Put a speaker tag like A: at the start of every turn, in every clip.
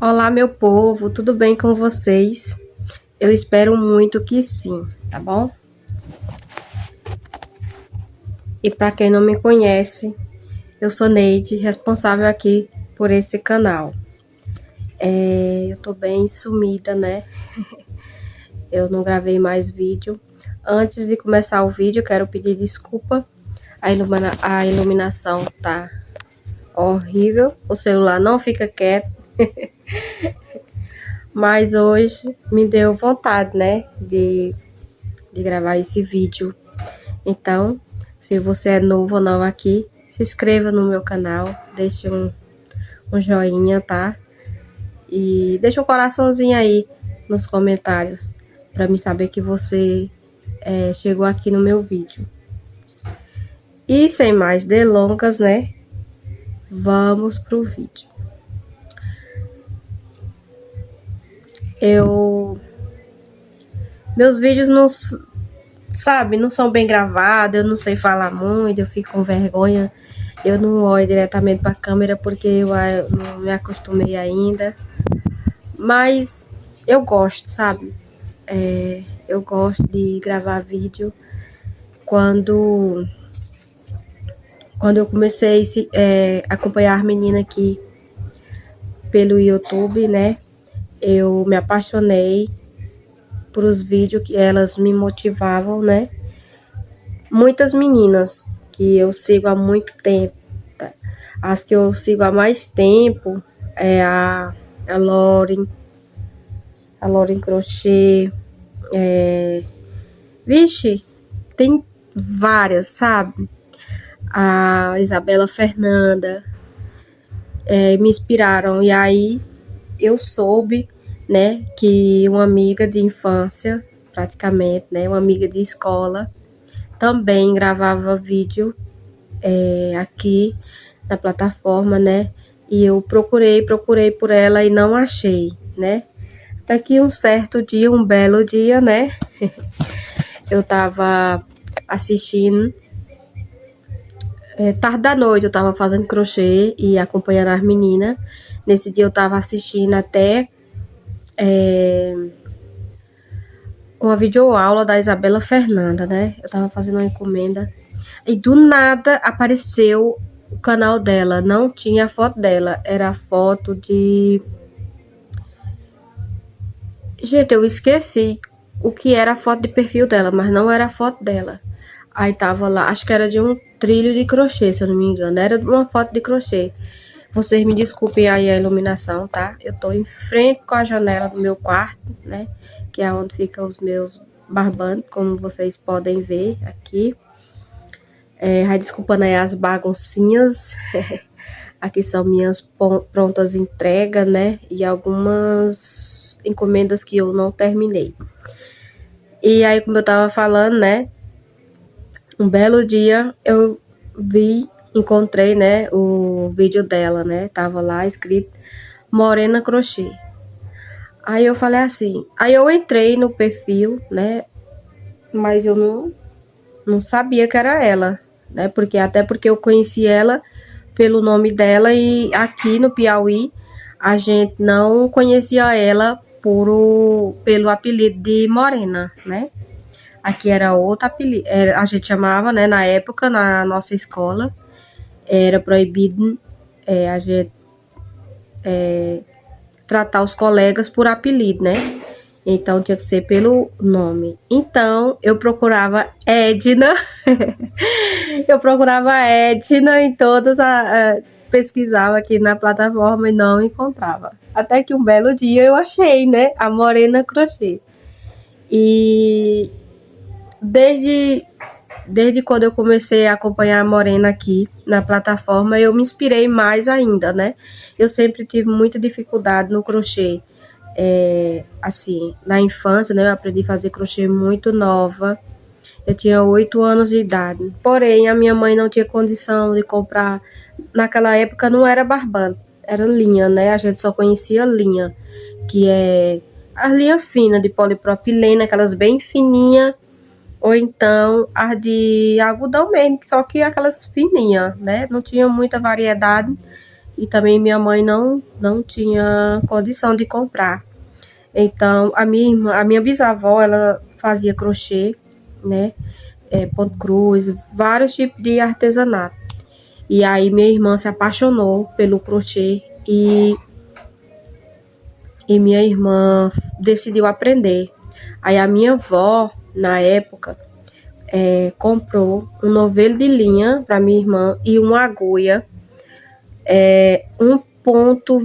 A: Olá, meu povo, tudo bem com vocês? Eu espero muito que sim, tá bom? E para quem não me conhece, eu sou Neide, responsável aqui por esse canal. Eu tô bem sumida, né? Eu não gravei mais vídeo. Antes de começar o vídeo, eu quero pedir desculpa. A iluminação tá horrível, o celular não fica quieto. Mas hoje me deu vontade, né, de gravar esse vídeo. Então, se você é novo ou nova aqui, se inscreva no meu canal, deixe um joinha, tá? E deixa um coraçãozinho aí nos comentários, para mim saber que você chegou aqui no meu vídeo. E sem mais delongas, né, vamos pro vídeo. Meus vídeos não são bem gravados, eu não sei falar muito, eu fico com vergonha. Eu não olho diretamente para a câmera porque eu não me acostumei ainda. Mas eu gosto, sabe? Eu gosto de gravar vídeo. Quando eu comecei a acompanhar a menina aqui pelo YouTube, né? Eu me apaixonei por os vídeos que elas me motivavam, né? Muitas meninas que eu sigo há muito tempo, tá? As que eu sigo há mais tempo é a Lauren Crochê, vixe, tem várias, sabe? A Isabela Fernanda, me inspiraram, e aí eu soube, né, que uma amiga de infância, praticamente, né, uma amiga de escola, também gravava vídeo aqui na plataforma, né, e eu procurei por ela e não achei, né, até que um certo dia, um belo dia, né, eu tava assistindo, tarde da noite, eu tava fazendo crochê e acompanhando as meninas. Nesse dia eu tava assistindo até uma videoaula da Isabela Fernanda, né? Eu tava fazendo uma encomenda e do nada apareceu o canal dela. Não tinha a foto dela, era a foto de... Gente, eu esqueci o que era a foto de perfil dela, mas não era a foto dela. Aí tava lá, acho que era de um trilho de crochê, se eu não me engano. Era uma foto de crochê. Vocês me desculpem aí a iluminação, tá? Eu tô em frente com a janela do meu quarto, né? Que é onde ficam os meus barbantes, como vocês podem ver aqui. Aí desculpando aí as baguncinhas. Aqui são minhas prontas entregas, né? E algumas encomendas que eu não terminei. E aí, como eu tava falando, né? Um belo dia eu encontrei, né, o vídeo dela, né, tava lá escrito Morena Crochê. Aí eu falei assim, aí eu entrei no perfil, né, mas eu não sabia que era ela, né, até porque eu conheci ela pelo nome dela e aqui no Piauí a gente não conhecia ela pelo apelido de Morena, né. Aqui era outro apelido, a gente chamava, né, na época, na nossa escola, era proibido a gente tratar os colegas por apelido, né? Então, tinha que ser pelo nome. Então, eu procurava Edna. Eu procurava Edna em todas pesquisava aqui na plataforma e não encontrava. Até que um belo dia eu achei, né? A Morena Crochê. E desde quando eu comecei a acompanhar a Morena aqui na plataforma, eu me inspirei mais ainda, né? Eu sempre tive muita dificuldade no crochê. Assim, na infância, né? Eu aprendi a fazer crochê muito nova. Eu tinha 8 anos de idade. Porém, a minha mãe não tinha condição de comprar. Naquela época não era barbante, era linha, né? A gente só conhecia linha. que é as linhas finas de polipropileno, aquelas bem fininhas, ou então as de algodão mesmo, só que aquelas fininhas, né? Não tinha muita variedade e também minha mãe não tinha condição de comprar. Então, a minha bisavó, ela fazia crochê, né? Ponto cruz, vários tipos de artesanato. E aí minha irmã se apaixonou pelo crochê e minha irmã decidiu aprender. Aí a minha avó, na época, comprou um novelo de linha para minha irmã e uma agulha, um ponto,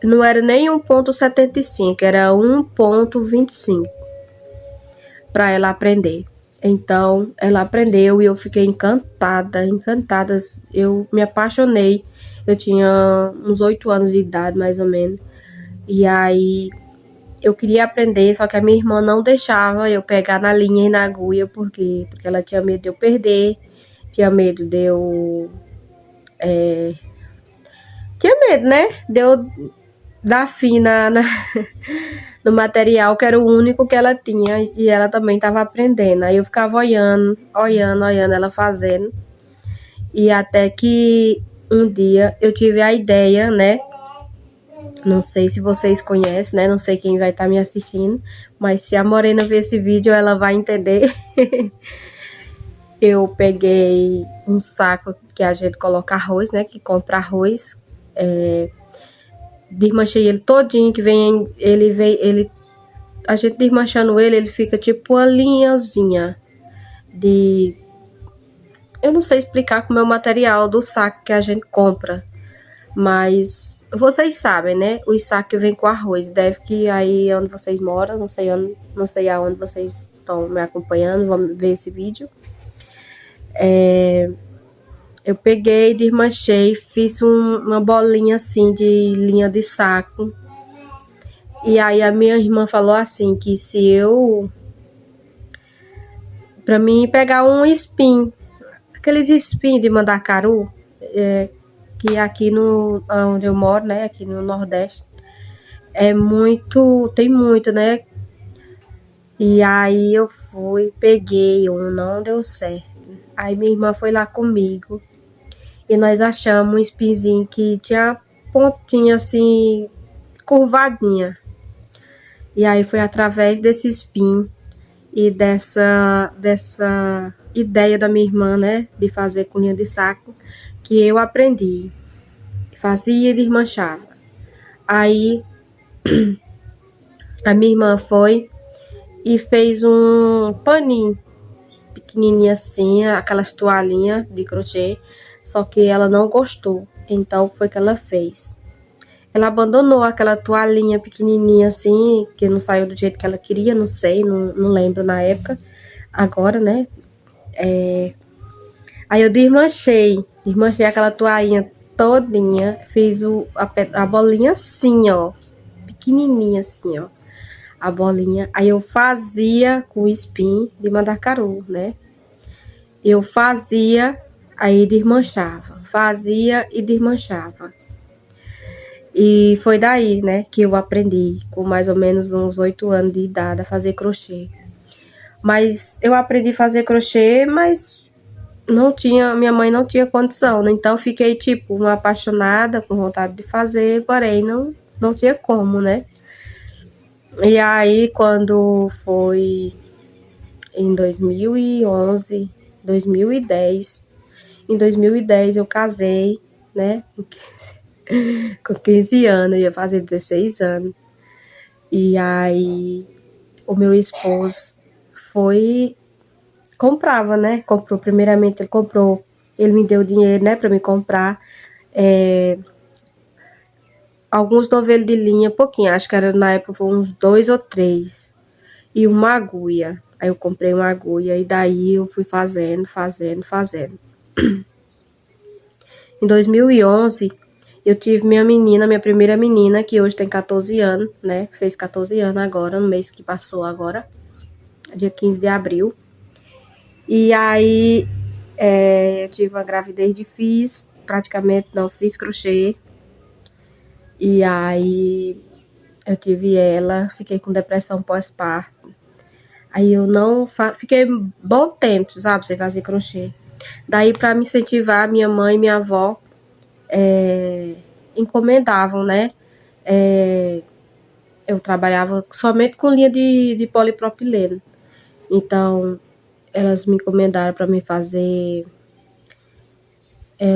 A: não era nem 1,75, era 1,25 para ela aprender. Então, ela aprendeu e eu fiquei encantada. Eu me apaixonei. Eu tinha uns 8 anos de idade, mais ou menos. E aí, eu queria aprender, só que a minha irmã não deixava eu pegar na linha e na agulha, porque ela tinha medo de eu perder, tinha medo de eu... Tinha medo, né? De eu dar fim no material, que era o único que ela tinha, e ela também estava aprendendo. Aí eu ficava olhando ela fazendo. E até que um dia eu tive a ideia, né? Não sei se vocês conhecem, né? Não sei quem vai estar me assistindo, mas se a Morena ver esse vídeo, ela vai entender. Eu peguei um saco que a gente coloca arroz, né? Que compra arroz. Desmanchei ele todinho, que a gente desmanchando ele fica tipo uma linhazinha de... Eu não sei explicar como é o material do saco que a gente compra, mas vocês sabem, né? Os sacos que vem com arroz, deve que aí onde vocês moram, não sei aonde vocês estão me acompanhando, vamos ver esse vídeo. Eu peguei, desmanchei, fiz uma bolinha assim de linha de saco. E aí a minha irmã falou assim, que se eu... Pra mim pegar um espinho, aqueles espinhos de mandacaru, que aqui onde eu moro, né, aqui no Nordeste, tem muito, né? E aí eu fui, peguei não deu certo. Aí minha irmã foi lá comigo e nós achamos um espinzinho que tinha pontinha assim, curvadinha. E aí foi através desse espinho e dessa ideia da minha irmã, né, de fazer com linha de saco, que eu aprendi. Fazia e desmanchava. Aí a minha irmã foi e fez um paninho pequenininho assim, aquelas toalhinhas de crochê, só que ela não gostou. Então foi que ela fez. Ela abandonou aquela toalhinha pequenininha assim, que não saiu do jeito que ela queria, não sei, não lembro na época. Agora, né? Aí eu desmanchei aquela toalhinha todinha, fiz a bolinha assim, ó, pequenininha assim, ó, a bolinha. Aí eu fazia com o espinho de mandacaru, né? Eu fazia, aí desmanchava, fazia e desmanchava. E foi daí, né, que eu aprendi, com mais ou menos uns 8 anos de idade, a fazer crochê. Mas eu aprendi a fazer crochê, mas minha mãe não tinha condição, né? Então fiquei tipo uma apaixonada, com vontade de fazer, porém não tinha como, né? E aí quando foi em 2011, 2010, em 2010 eu casei, né? Com 15 anos, eu ia fazer 16 anos. E aí o meu esposo comprava, né? Primeiramente ele me deu dinheiro, né, para me comprar alguns novelos de linha, pouquinho, acho que era na época uns 2 ou 3, e uma agulha. Aí eu comprei uma agulha e daí eu fui fazendo. Em 2011, eu tive minha primeira menina, que hoje tem 14 anos, né? Fez 14 anos agora, no mês que passou agora, dia 15 de abril. E aí eu tive uma gravidez difícil, praticamente não fiz crochê. E aí eu tive ela, fiquei com depressão pós-parto. Aí eu não fiquei bom tempo, sabe, sem fazer crochê. Daí para me incentivar, minha mãe e minha avó encomendavam, né? É, eu trabalhava somente com linha de polipropileno. Então, elas me encomendaram para me fazer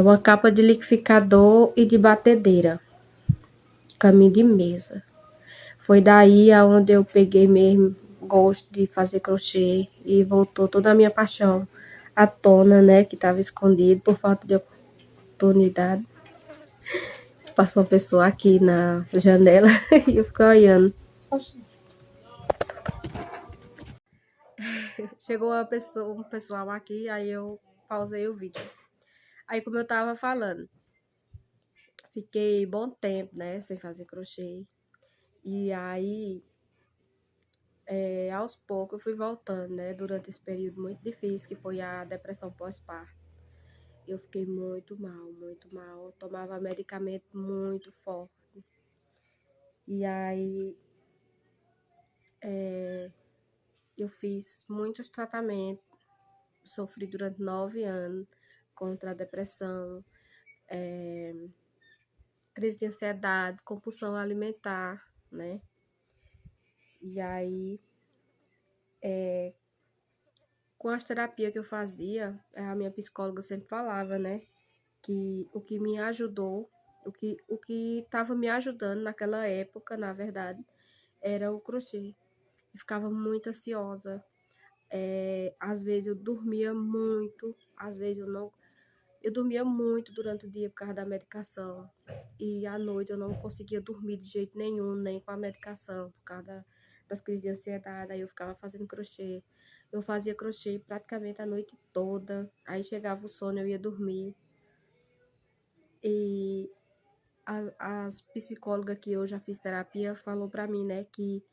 A: uma capa de liquidificador e de batedeira, caminho de mesa. Foi daí aonde eu peguei mesmo gosto de fazer crochê e voltou toda a minha paixão à tona, né, que estava escondido por falta de oportunidade. Passou uma pessoa aqui na janela e eu fiquei olhando. Chegou um pessoal aqui, aí eu pausei o vídeo. Aí, como eu tava falando, fiquei bom tempo, né, sem fazer crochê. E aí, aos poucos, eu fui voltando, né, durante esse período muito difícil, que foi a depressão pós-parto. Eu fiquei muito mal, muito mal. Eu tomava medicamento muito forte. E aí, eu fiz muitos tratamentos. Sofri durante 9 anos contra a depressão, crise de ansiedade, compulsão alimentar, né? E aí, com as terapias que eu fazia, a minha psicóloga sempre falava, né? Que o que me ajudou, o que estava me ajudando naquela época, na verdade, era o crochê. Eu ficava muito ansiosa. Às vezes eu dormia muito, às vezes eu não. Eu dormia muito durante o dia por causa da medicação. E à noite eu não conseguia dormir de jeito nenhum, nem com a medicação, por causa das crises de ansiedade. Aí eu ficava fazendo crochê. Eu fazia crochê praticamente a noite toda. Aí chegava o sono, eu ia dormir. E as psicólogas que eu já fiz terapia falou pra mim, né, que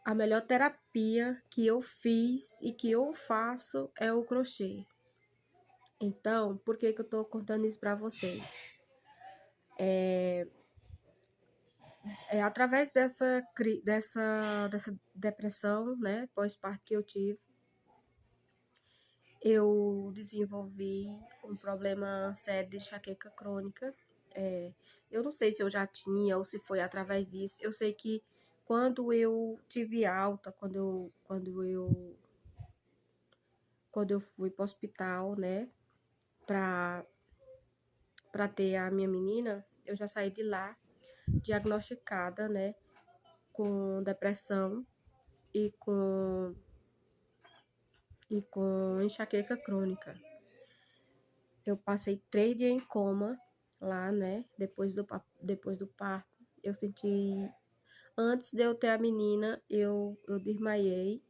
A: a melhor terapia que eu fiz e que eu faço é o crochê. Então, por que que eu tô contando isso pra vocês? Através dessa depressão, né, pós-parto que eu tive, eu desenvolvi um problema sério de enxaqueca crônica. Eu não sei se eu já tinha ou se foi através disso. Eu sei que quando eu tive alta, quando eu fui para o hospital, né, para ter a minha menina, eu já saí de lá diagnosticada, né, com depressão e com enxaqueca crônica. Eu passei 3 dias em coma lá, né, depois do parto. Eu senti, antes de eu ter a menina, eu desmaiei,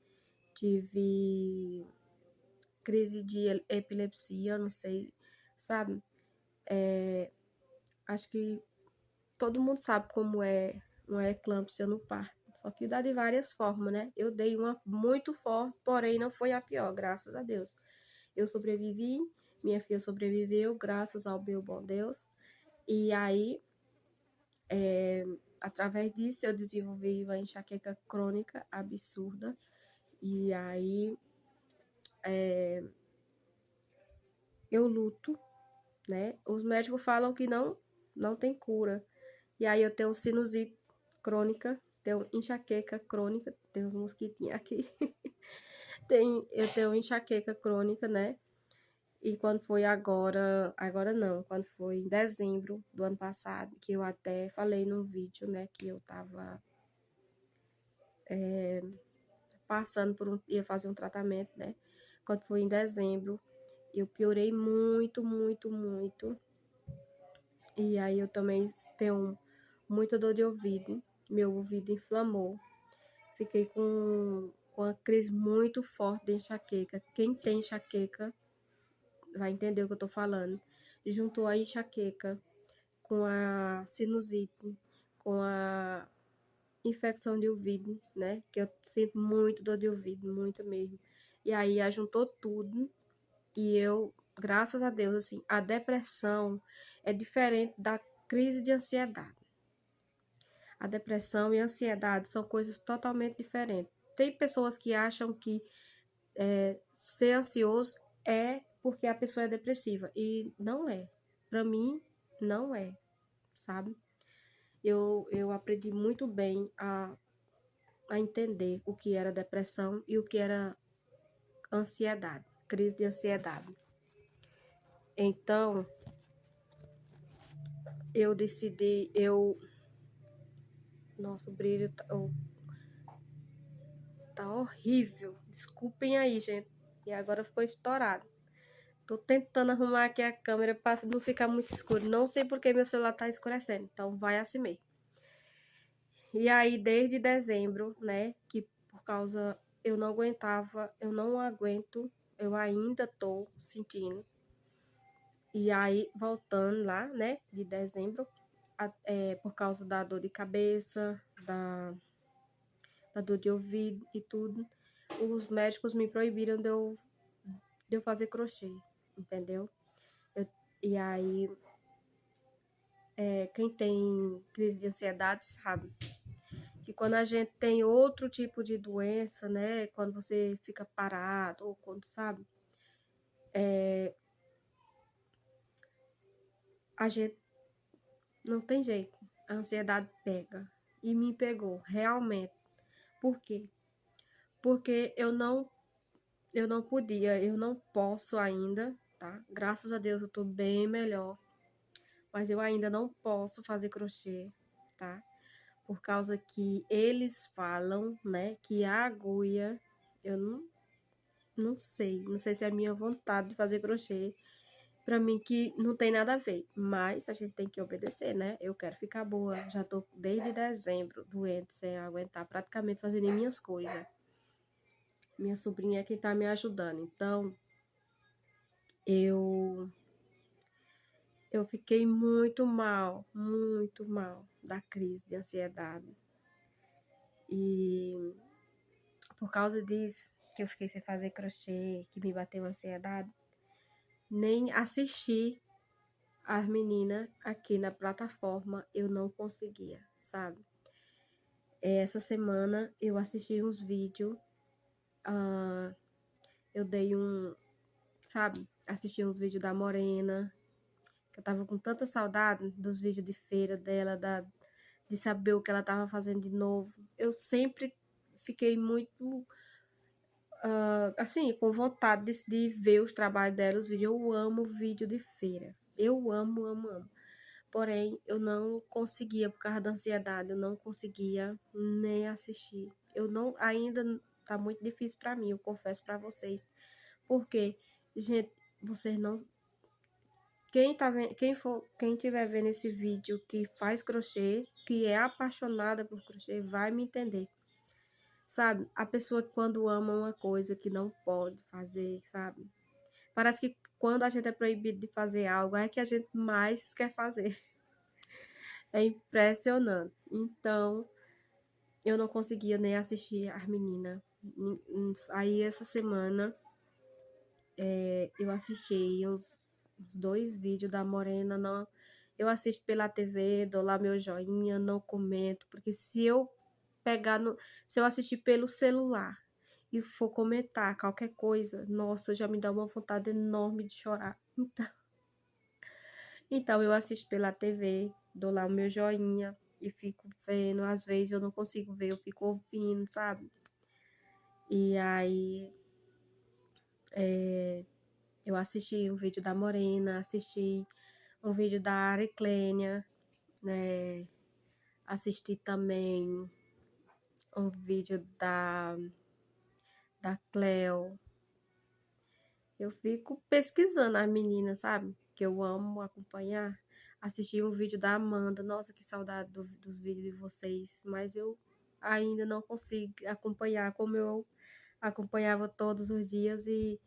A: tive crise de epilepsia, não sei, sabe? Acho que todo mundo sabe como é uma eclâmpsia no parto. Só que dá de várias formas, né? Eu dei uma muito forte, porém não foi a pior, graças a Deus. Eu sobrevivi, minha filha sobreviveu, graças ao meu bom Deus. E aí, através disso, eu desenvolvi uma enxaqueca crônica absurda. E aí, eu luto, né? Os médicos falam que não tem cura. E aí, eu tenho sinusite crônica, tenho enxaqueca crônica, tem uns mosquitinhos aqui. Eu tenho enxaqueca crônica, né? E quando foi agora não, quando foi em dezembro do ano passado, que eu até falei num vídeo, né, que eu tava passando ia fazer um tratamento, né? Quando foi em dezembro, eu piorei muito, muito, muito. E aí eu também tenho muita dor de ouvido, meu ouvido inflamou. Fiquei com uma crise muito forte de enxaqueca. Quem tem enxaqueca vai entender o que eu tô falando. Juntou a enxaqueca com a sinusite, com a infecção de ouvido, né? Que eu sinto muito dor de ouvido, muito mesmo. E aí ajuntou tudo e eu, graças a Deus, assim, a depressão é diferente da crise de ansiedade. A depressão e a ansiedade são coisas totalmente diferentes. Tem pessoas que acham que ser ansioso é porque a pessoa é depressiva. E não é. Pra mim, não é, sabe? Eu aprendi muito bem a entender o que era depressão e o que era ansiedade, crise de ansiedade. Então, eu decidi, nossa, o brilho tá horrível. Desculpem aí, gente. E agora ficou estourado. Tô tentando arrumar aqui a câmera para não ficar muito escuro. Não sei porque meu celular tá escurecendo. Então vai assim mesmo. E aí, desde dezembro, né? Que por causa eu não aguentava, eu não aguento, eu ainda tô sentindo. E aí, voltando lá, né? De dezembro, por causa da dor de cabeça, da dor de ouvido e tudo, os médicos me proibiram de eu fazer crochê, entendeu? E aí, quem tem crise de ansiedade sabe que quando a gente tem outro tipo de doença, né? Quando você fica parado, ou quando, sabe? A gente não tem jeito. A ansiedade pega. E me pegou, realmente. Por quê? Porque eu não podia, eu não posso ainda, tá? Graças a Deus eu tô bem melhor. Mas eu ainda não posso fazer crochê, tá? Por causa que eles falam, né, que a agulha, eu não sei, não sei se é a minha vontade de fazer crochê, pra mim que não tem nada a ver, mas a gente tem que obedecer, né? Eu quero ficar boa, já tô desde dezembro doente, sem aguentar praticamente fazer nem minhas coisas. Minha sobrinha é quem tá me ajudando, então eu eu fiquei muito mal da crise de ansiedade. E por causa disso, que eu fiquei sem fazer crochê, que me bateu ansiedade, nem assistir as meninas aqui na plataforma eu não conseguia, sabe? Essa semana eu assisti uns vídeos, eu dei sabe? Assisti uns vídeos da Morena, que eu tava com tanta saudade dos vídeos de feira dela, de saber o que ela tava fazendo de novo. Eu sempre fiquei muito assim, com vontade de ver os trabalhos dela, os vídeos. Eu amo vídeo de feira. Eu amo, amo, amo. Porém, eu não conseguia, por causa da ansiedade, eu não conseguia nem assistir. Eu não, ainda tá muito difícil pra mim, eu confesso pra vocês. Porque, gente, vocês não. Quem estiver vendo esse vídeo que faz crochê, que é apaixonada por crochê, vai me entender. Sabe? A pessoa quando ama uma coisa que não pode fazer, sabe? Parece que quando a gente é proibido de fazer algo, é que a gente mais quer fazer. É impressionante. Então, eu não conseguia nem assistir as meninas. Aí, essa semana, eu assisti uns 2 vídeos da Morena. Não, eu assisto pela TV, dou lá meu joinha, não comento, porque se eu assistir pelo celular e for comentar qualquer coisa, nossa, já me dá uma vontade enorme de chorar. Então eu assisto pela TV, dou lá o meu joinha e fico vendo. Às vezes eu não consigo ver, eu fico ouvindo, sabe? E aí eu assisti um vídeo da Morena, assisti um vídeo da Ariclênia, né? Assisti também um vídeo da Cleo. Eu fico pesquisando as meninas, sabe? Que eu amo acompanhar. Assisti um vídeo da Amanda. Nossa, que saudade dos vídeos de vocês. Mas eu ainda não consigo acompanhar como eu acompanhava todos os dias e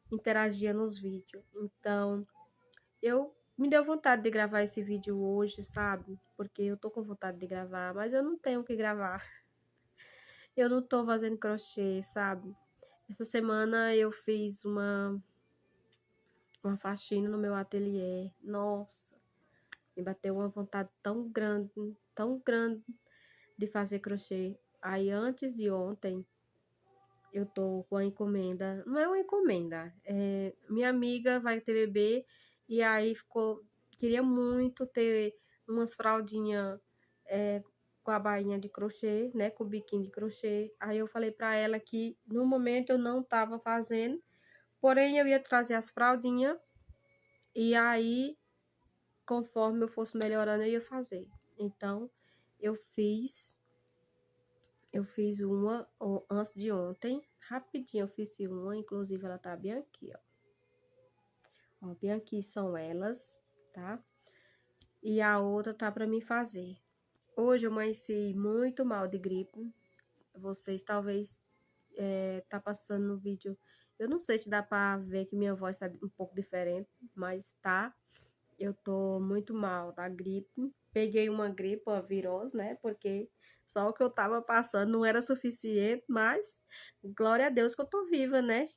A: interagia nos vídeos. Então, eu me deu vontade de gravar esse vídeo hoje, sabe? Porque eu tô com vontade de gravar, mas eu não tenho o que gravar. Eu não tô fazendo crochê, sabe? Essa semana eu fiz uma faxina no meu ateliê. Nossa, me bateu uma vontade tão grande, tão grande de fazer crochê. Aí antes de ontem, eu tô com a encomenda, não é uma encomenda, minha amiga vai ter bebê e aí queria muito ter umas fraldinhas com a bainha de crochê, né, com o biquinho de crochê. Aí eu falei pra ela que no momento eu não tava fazendo, porém eu ia trazer as fraldinhas e aí conforme eu fosse melhorando eu ia fazer. Então eu fiz uma antes de ontem, rapidinho eu fiz uma, inclusive ela tá bem aqui, ó. Ó, bem aqui são elas, tá? E a outra tá pra mim fazer. Hoje eu amanheci muito mal de gripe. Vocês talvez tá passando no vídeo. Eu não sei se dá pra ver que minha voz tá um pouco diferente, mas tá. Eu tô muito mal da gripe. Peguei uma gripe, uma virose, né? Porque só o que eu tava passando não era suficiente, mas glória a Deus que eu tô viva, né?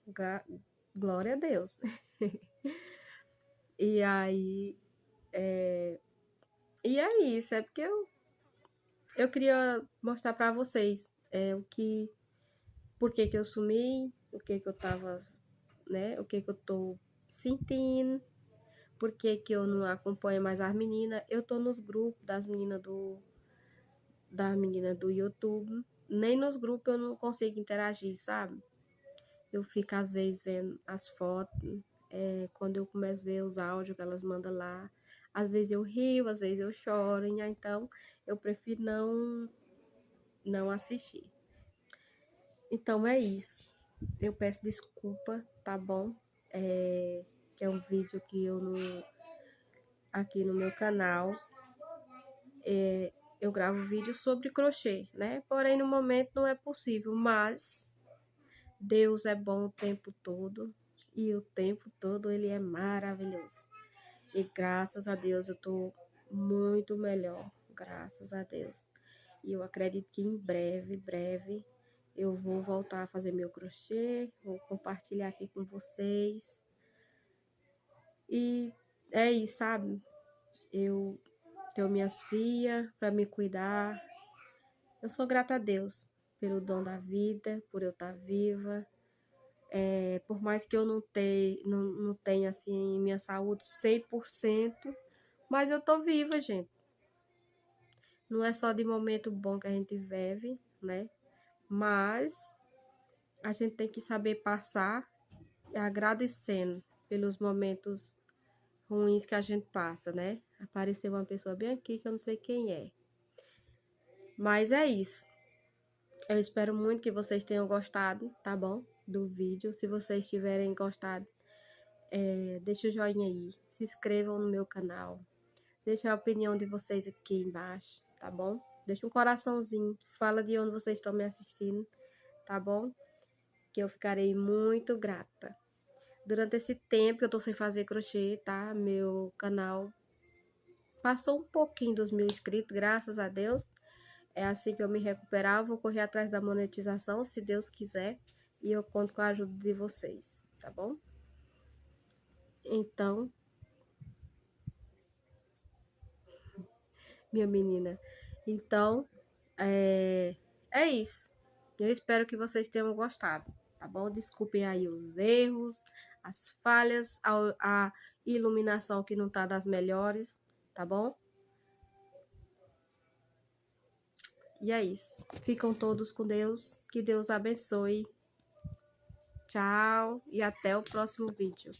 A: Glória a Deus. E aí, e é isso, é porque eu queria mostrar pra vocês por que que eu sumi, o que que eu tava, né? O que que eu tô sentindo, por que que eu não acompanho mais as meninas. Eu tô nos grupos das meninas do YouTube. Nem nos grupos eu não consigo interagir, sabe? Eu fico às vezes vendo as fotos, quando eu começo a ver os áudios que elas mandam lá. Às vezes eu rio, às vezes eu choro, então eu prefiro não assistir. Então é isso. Eu peço desculpa, tá bom? Que é um vídeo que eu não. Aqui no meu canal. Eu gravo vídeo sobre crochê, né? Porém, no momento não é possível, mas Deus é bom o tempo todo e o tempo todo ele é maravilhoso. E graças a Deus eu tô muito melhor, graças a Deus. E eu acredito que em breve, breve, eu vou voltar a fazer meu crochê, vou compartilhar aqui com vocês. E é isso, sabe? Eu tenho minhas filhas para me cuidar. Eu sou grata a Deus pelo dom da vida, por eu estar viva. Por mais que eu não tenha assim minha saúde 100%, mas eu tô viva, gente. Não é só de momento bom que a gente vive, né? Mas a gente tem que saber passar agradecendo pelos momentos ruins que a gente passa, né? Apareceu uma pessoa bem aqui que eu não sei quem é. Mas é isso. Eu espero muito que vocês tenham gostado, tá bom? Do vídeo. Se vocês tiverem gostado, deixa o joinha aí. Se inscrevam no meu canal. Deixa a opinião de vocês aqui embaixo, tá bom? Deixa um coraçãozinho. Fala de onde vocês estão me assistindo, tá bom? Que eu ficarei muito grata. Durante esse tempo que eu tô sem fazer crochê, tá? Meu canal passou um pouquinho dos 1.000 inscritos, graças a Deus. É assim que eu me recuperar, eu vou correr atrás da monetização, se Deus quiser. E eu conto com a ajuda de vocês, tá bom? Então, minha menina. Então, é isso. Eu espero que vocês tenham gostado, tá bom? Desculpem aí os erros, as falhas, a iluminação que não tá das melhores, tá bom? E é isso. Ficam todos com Deus. Que Deus abençoe. Tchau e até o próximo vídeo.